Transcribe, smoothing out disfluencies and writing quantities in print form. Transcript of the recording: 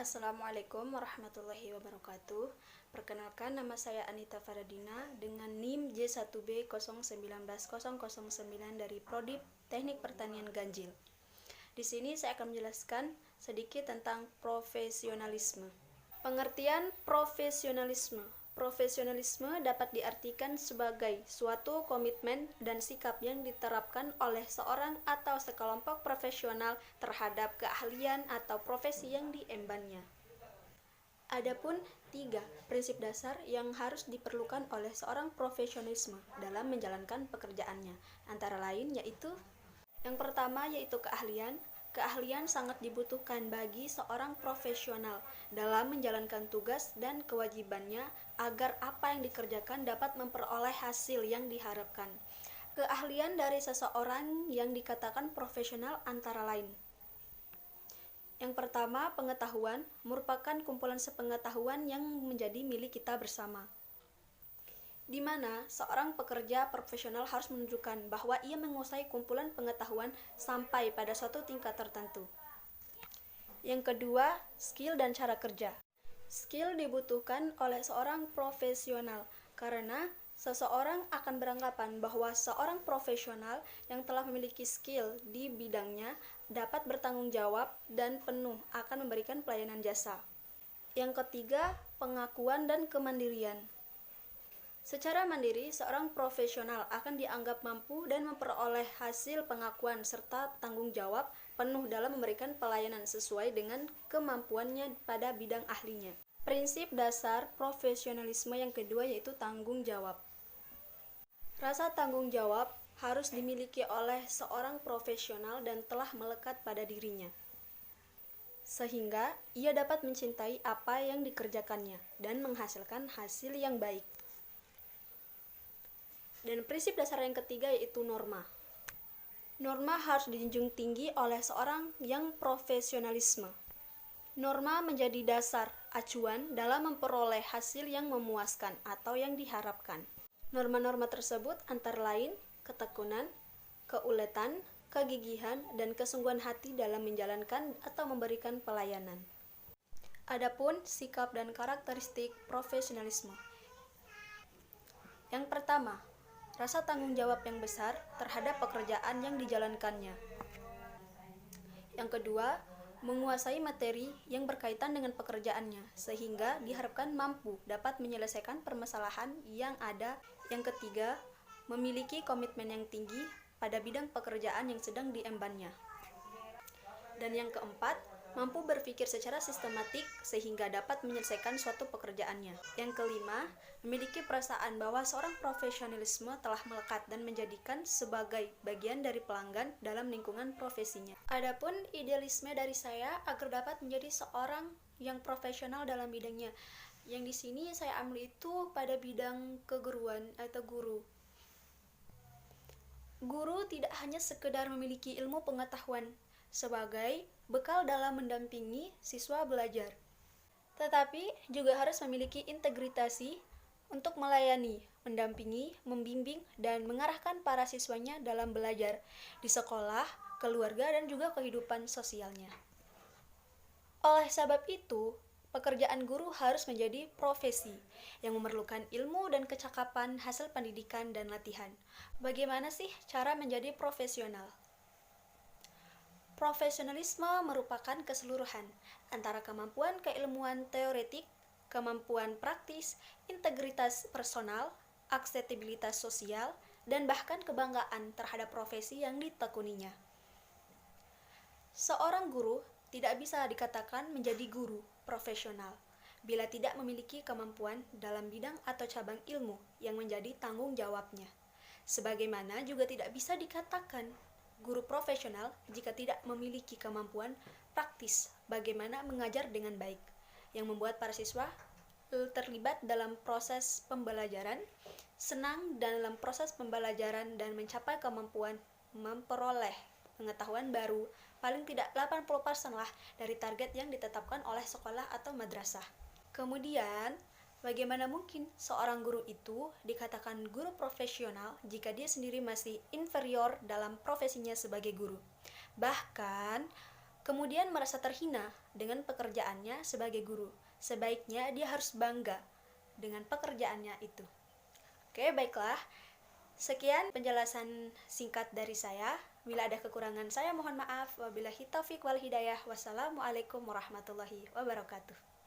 Assalamualaikum warahmatullahi wabarakatuh. Perkenalkan, nama saya Anita Faradina dengan NIM J1B0190009 dari Prodi Teknik Pertanian Ganjil. Di sini saya akan menjelaskan sedikit tentang profesionalisme. Pengertian profesionalisme. Profesionalisme dapat diartikan sebagai suatu komitmen dan sikap yang diterapkan oleh seorang atau sekelompok profesional terhadap keahlian atau profesi yang diembannya. Adapun 3 prinsip dasar yang harus diperlukan oleh seorang profesionalisme dalam menjalankan pekerjaannya, antara lain yaitu yang pertama yaitu keahlian. Keahlian sangat dibutuhkan bagi seorang profesional dalam menjalankan tugas dan kewajibannya agar apa yang dikerjakan dapat memperoleh hasil yang diharapkan. Keahlian dari seseorang yang dikatakan profesional antara lain. Yang pertama, pengetahuan merupakan kumpulan sepengetahuan yang menjadi milik kita bersama, di mana seorang pekerja profesional harus menunjukkan bahwa ia menguasai kumpulan pengetahuan sampai pada suatu tingkat tertentu. Yang kedua, skill dan cara kerja. Skill dibutuhkan oleh seorang profesional karena seseorang akan beranggapan bahwa seorang profesional yang telah memiliki skill di bidangnya dapat bertanggung jawab dan penuh akan memberikan pelayanan jasa. Yang ketiga, pengakuan dan kemandirian. Secara mandiri, seorang profesional akan dianggap mampu dan memperoleh hasil pengakuan serta tanggung jawab penuh dalam memberikan pelayanan sesuai dengan kemampuannya pada bidang ahlinya. Prinsip dasar profesionalisme yang kedua yaitu tanggung jawab. Rasa tanggung jawab harus dimiliki oleh seorang profesional dan telah melekat pada dirinya, sehingga ia dapat mencintai apa yang dikerjakannya dan menghasilkan hasil yang baik. Dan prinsip dasar yang ketiga yaitu norma. Norma harus dijunjung tinggi oleh seorang yang profesionalisme. Norma menjadi dasar acuan dalam memperoleh hasil yang memuaskan atau yang diharapkan. Norma-norma tersebut antara lain ketekunan, keuletan, kegigihan, dan kesungguhan hati dalam menjalankan atau memberikan pelayanan. Adapun sikap dan karakteristik profesionalisme. Yang pertama, rasa tanggung jawab yang besar terhadap pekerjaan yang dijalankannya. Yang kedua, menguasai materi yang berkaitan dengan pekerjaannya, sehingga diharapkan mampu dapat menyelesaikan permasalahan yang ada. Yang ketiga, memiliki komitmen yang tinggi pada bidang pekerjaan yang sedang diembannya. Dan yang keempat, mampu berpikir secara sistematik sehingga dapat menyelesaikan suatu pekerjaannya. Yang kelima, memiliki perasaan bahwa seorang profesionalisme telah melekat dan menjadikan sebagai bagian dari pelanggan dalam lingkungan profesinya. Adapun idealisme dari saya agar dapat menjadi seorang yang profesional dalam bidangnya. Yang di sini saya ambil itu pada bidang keguruan atau guru. Guru tidak hanya sekedar memiliki ilmu pengetahuan sebagai bekal dalam mendampingi siswa belajar, tetapi juga harus memiliki integritas untuk melayani, mendampingi, membimbing, dan mengarahkan para siswanya dalam belajar di sekolah, keluarga, dan juga kehidupan sosialnya. Oleh sebab itu, pekerjaan guru harus menjadi profesi yang memerlukan ilmu dan kecakapan hasil pendidikan dan latihan. Bagaimana sih cara menjadi profesional? Profesionalisme merupakan keseluruhan antara kemampuan keilmuan teoretik, kemampuan praktis, integritas personal, akseptabilitas sosial, dan bahkan kebanggaan terhadap profesi yang ditekuninya. Seorang guru tidak bisa dikatakan menjadi guru profesional bila tidak memiliki kemampuan dalam bidang atau cabang ilmu yang menjadi tanggung jawabnya. Sebagaimana juga tidak bisa dikatakan guru profesional jika tidak memiliki kemampuan praktis bagaimana mengajar dengan baik, yang membuat para siswa terlibat dalam proses pembelajaran, senang dalam proses pembelajaran dan mencapai kemampuan memperoleh pengetahuan baru paling tidak 80% lah dari target yang ditetapkan oleh sekolah atau madrasah. Kemudian, bagaimana mungkin seorang guru itu dikatakan guru profesional jika dia sendiri masih inferior dalam profesinya sebagai guru? Bahkan, kemudian merasa terhina dengan pekerjaannya sebagai guru. Sebaiknya dia harus bangga dengan pekerjaannya itu. Oke, baiklah. Sekian penjelasan singkat dari saya. Bila ada kekurangan saya mohon maaf. Wabillahi taufiq wal hidayah. Wassalamualaikum warahmatullahi wabarakatuh.